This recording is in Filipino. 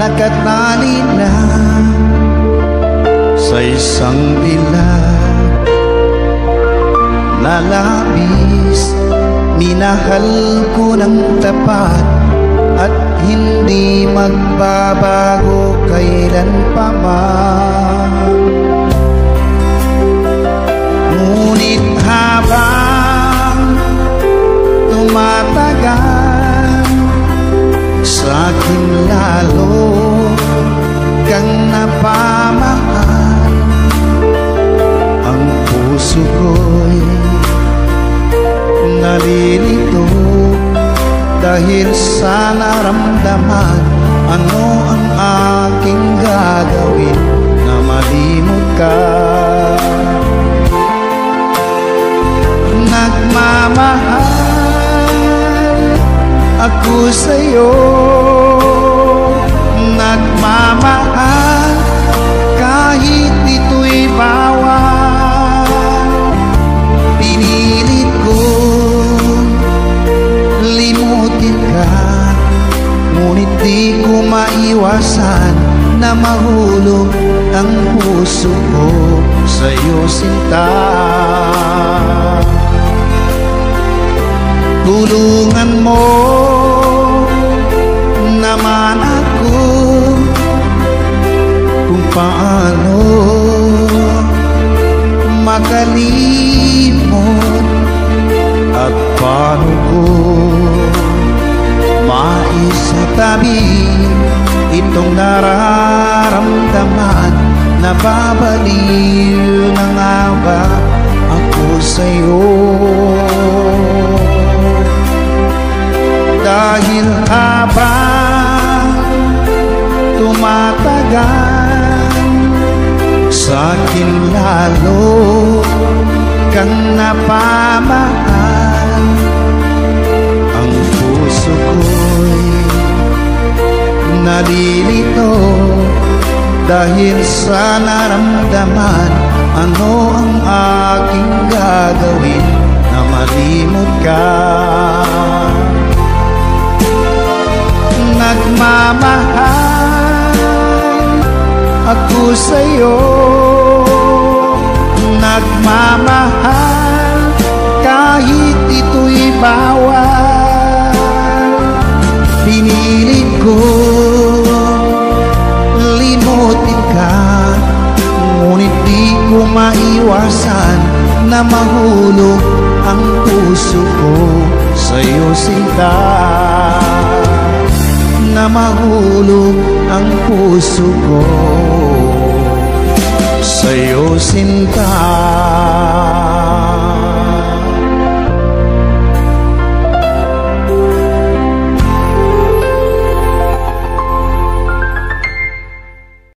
nakatali na sa isang dilag na labis. Minahal ko ng tapat at hindi magbabago kailan pa man. Ngunit habang tumatagal, sa'kin lalo kang napamahal. Ang puso ko'y nalilito dahil sa naramdaman. Ano ang aking gagawin na malimot ka? Nagmamahal ako sa'yo, nagmamahal kahit ito'y bawal. Pinilit kong limutin ka, ngunit di ko maiwasan na mahulog ang puso ko sa'yo, sinta. Tulungan mo naman ako kung paano makalimot at paano ko maisatabi itong nararamdaman. Nababaliw na nga ba ako sa'yo? Dahil habang tumatagal, sa'kin lalo kang napamahal. Ang puso ko'y nalilito dahil sa naramdaman. Ano ang aking gagawin na malimot ka? Nagmamahal ako sa'yo, nagmamahal kahit ito'y bawal. Pinilit ko limutin ka, ngunit di ko maiwasan na mahulog ang puso ko sa'yo, sinta. Na mahulog ang puso ko sa'yo, sinta.